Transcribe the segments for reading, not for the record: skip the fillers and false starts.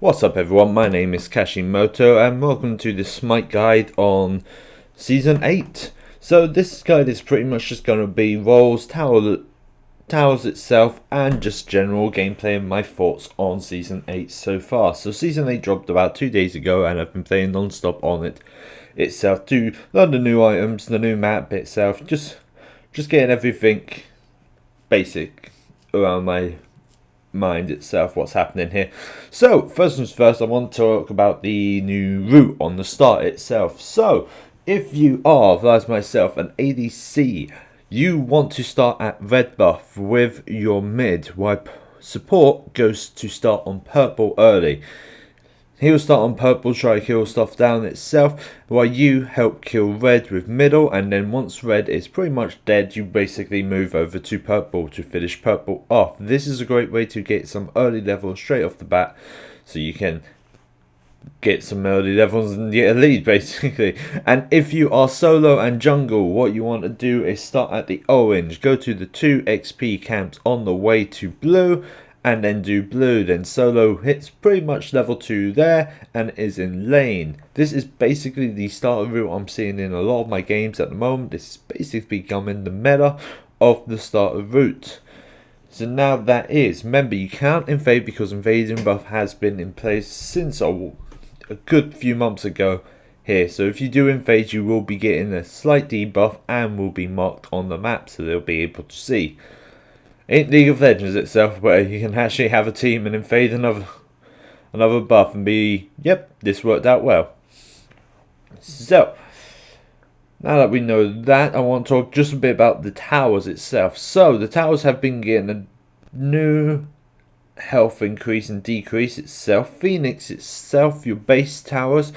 What's up everyone, my name is Kashimoto and welcome to the Smite guide on Season 8. So this guide is pretty much just going to be roles, towers itself and just general gameplay and my thoughts on Season 8 so far. So Season 8 dropped about 2 days ago and I've been playing non-stop on it itself to learn the new items, the new map itself, just getting everything basic around my mind itself, what's happening here. So first things first, I want to talk about the new route on the start itself. So if you are, like myself, an ADC, you want to start at red buff with your mid, while support goes to start on purple early. He'll start on purple, try to kill stuff down itself, while you help kill red with middle, and then once red is pretty much dead, you basically move over to purple to finish purple off. This is a great way to get some early levels straight off the bat, so you can get some early levels and get a lead basically. And if you are solo and jungle, what you want to do is start at the orange, go to the 2 XP camps on the way to blue, and then do blue. Then solo hits pretty much level 2 there and is in lane. This is basically the starter route I'm seeing in a lot of my games at the moment. This is basically becoming the meta of the starter route. So now that is, remember you can't invade because invading buff has been in place since a good few months ago here. So if you do invade, you will be getting a slight debuff and will be marked on the map so they'll be able to see. Ain't League of Legends itself where you can actually have a team and invade another buff and be, yep, this worked out well. So now that we know that, I want to talk just a bit about the towers itself. So the towers have been getting a new health increase and decrease itself. Phoenix itself, your base towers,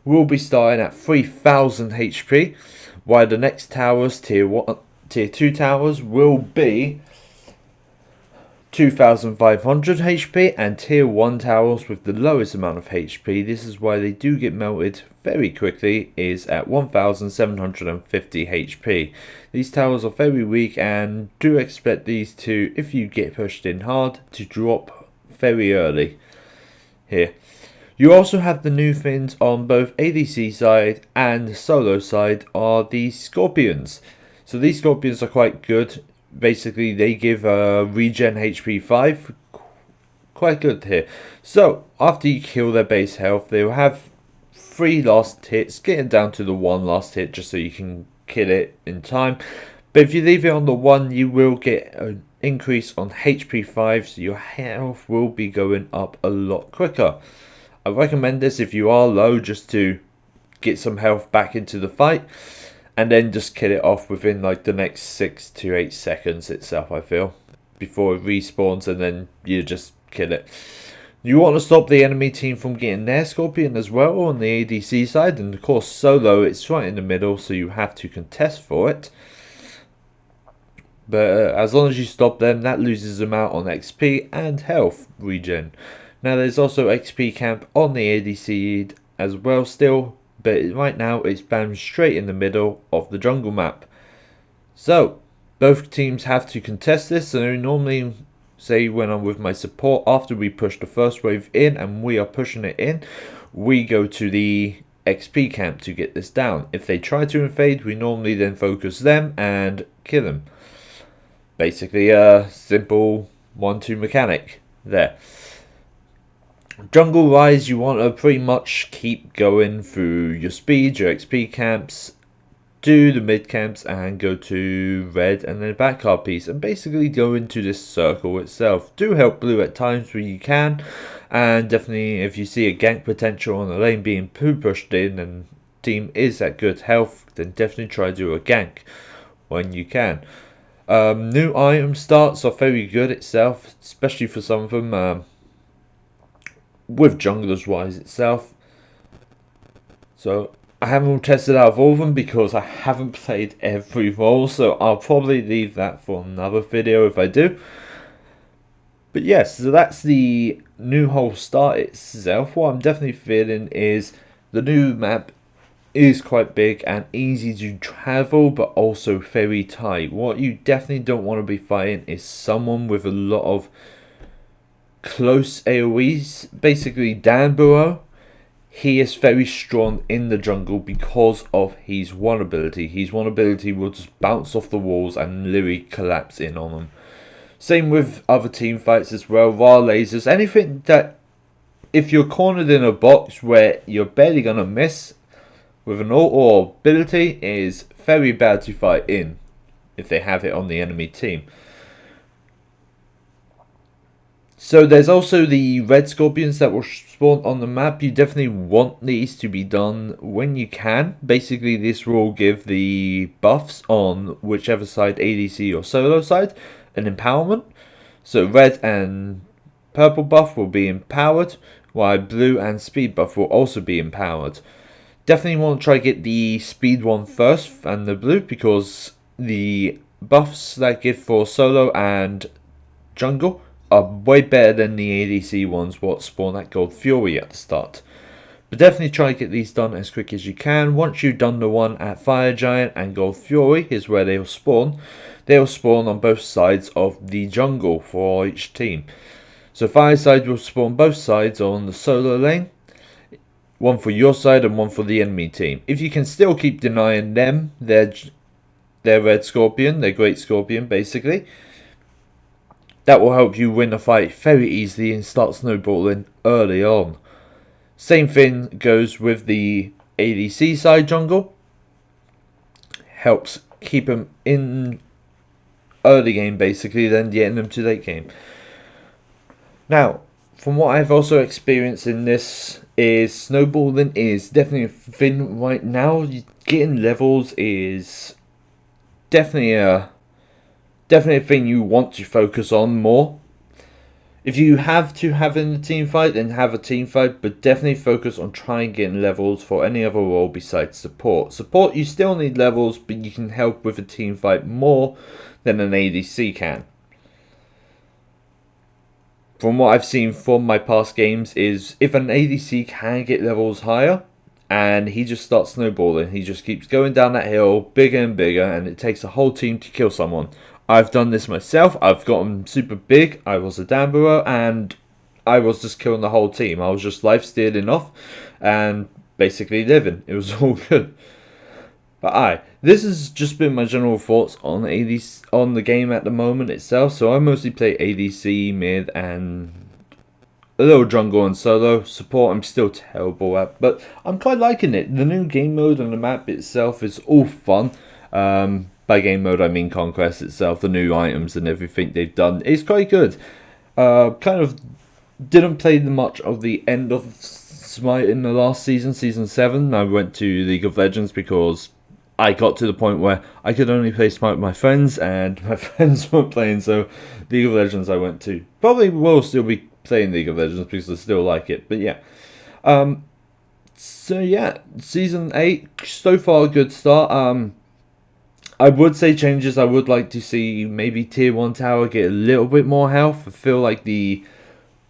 will be starting at 3000 HP, while the next towers, tier 2 towers, will be 2500 HP, and tier 1 towers with the lowest amount of HP, this is why they do get melted very quickly, is at 1750 HP. These towers are very weak and do expect these to, if you get pushed in hard, to drop very early here. You also have the new things on both ADC side and solo side are the Scorpions. So these Scorpions are quite good. Basically they give regen HP 5, quite good here. So after you kill their base health, they will have 3 last hits, getting down to the 1 last hit just so you can kill it in time. But if you leave it on the 1, you will get an increase on HP 5, so your health will be going up a lot quicker. I recommend this if you are low, just to get some health back into the fight. And then just kill it off within like the next 6 to 8 seconds itself, I feel. Before it respawns and then you just kill it. You want to stop the enemy team from getting their Scorpion as well on the ADC side. And of course solo, it's right in the middle, so you have to contest for it. But as long as you stop them, that loses them out on XP and health regen. Now there's also XP camp on the ADC as well still. But right now it's banned straight in the middle of the jungle map. So both teams have to contest this. So normally, say when I'm with my support, after we push the first wave in and we are pushing it in, we go to the XP camp to get this down. If they try to invade, we normally then focus them and kill them. Basically a simple 1-2 mechanic there. Jungle wise, you want to pretty much keep going through your speed, your XP camps, do the mid camps and go to red and then back RPs and basically go into this circle itself. Do help blue at times where you can, and definitely if you see a gank potential on the lane being pushed in and team is at good health, then definitely try to do a gank when you can. New item starts are very good itself, especially for some of them. With junglers wise itself. So I haven't tested out all of them because I haven't played every role, so I'll probably leave that for another video if I do. But yes, so that's the new whole start itself. What I'm definitely feeling is the new map is quite big and easy to travel, but also very tight. What you definitely don't want to be fighting is someone with a lot of close AoEs. Basically, Danburo, he is very strong in the jungle because of his one ability. His one ability will just bounce off the walls and literally collapse in on them. Same with other team fights as well. Raw lasers, anything that if you're cornered in a box where you're barely gonna miss with an ult or ability, is very bad to fight in if they have it on the enemy team. So there's also the red scorpions that will spawn on the map. You definitely want these to be done when you can. Basically, this will give the buffs on whichever side, ADC or solo side, an empowerment. So red and purple buff will be empowered, while blue and speed buff will also be empowered. Definitely want to try get the speed one first and the blue, because the buffs that give for solo and jungle are way better than the ADC ones what spawn at Gold Fury at the start. But definitely try to get these done as quick as you can. Once you've done the one at Fire Giant and Gold Fury is where they'll spawn. They'll spawn on both sides of the jungle for each team. So Fire side will spawn both sides on the solo lane. One for your side and one for the enemy team. If you can still keep denying them their red scorpion, their great scorpion basically, that will help you win a fight very easily and start snowballing early on. Same thing goes with the ADC side jungle. Helps keep them in early game basically, then getting them to late game. Now, from what I've also experienced in this, is snowballing is definitely a thing right now. Getting levels is definitely a thing you want to focus on more. If you have to have in a team fight, then have a team fight, but definitely focus on trying getting levels for any other role besides support. Support, you still need levels, but you can help with a team fight more than an ADC can. From what I've seen from my past games is if an ADC can get levels higher and he just starts snowballing, he just keeps going down that hill bigger and bigger, and it takes a whole team to kill someone. I've done this myself. I've gotten super big. I was a Danburo and I was just killing the whole team. I was just life stealing off and basically living. It was all good. But this has just been my general thoughts on ADC, on the game at the moment itself. So I mostly play ADC, mid, and a little jungle and solo. Support I'm still terrible at, but I'm quite liking it. The new game mode and the map itself is all fun. By game mode I mean Conquest itself. The new items and everything they've done is quite good. Kind of didn't play much of the end of Smite in the last season, season 7. I went to League of Legends because I got to the point where I could only play Smite with my friends, and my friends weren't playing, so League of Legends I went to. Probably will still be playing League of Legends because I still like it, but yeah. So yeah, Season 8, so far a good start. I would say changes I would like to see, maybe Tier 1 tower get a little bit more health. I feel like the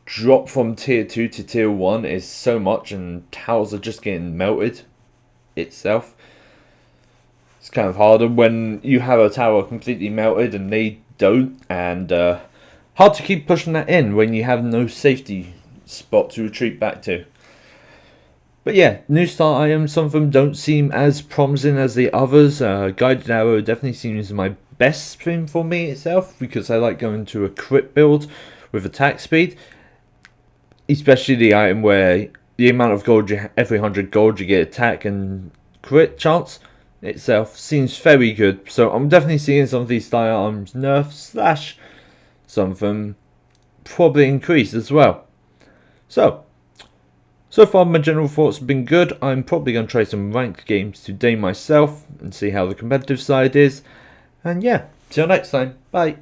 drop from Tier 2 to Tier 1 is so much, and towers are just getting melted itself. It's kind of harder when you have a tower completely melted and they don't, and hard to keep pushing that in when you have no safety spot to retreat back to. But yeah, new start items, some of them don't seem as promising as the others. Guided Arrow definitely seems my best stream for me itself, because I like going to a crit build with attack speed. Especially the item where the amount of gold every 100 gold you get attack and crit chance itself seems very good. So I'm definitely seeing some of these style items nerf / some of them probably increase as well. So far my general thoughts have been good. I'm probably going to try some ranked games today myself and see how the competitive side is. And yeah, till next time, bye.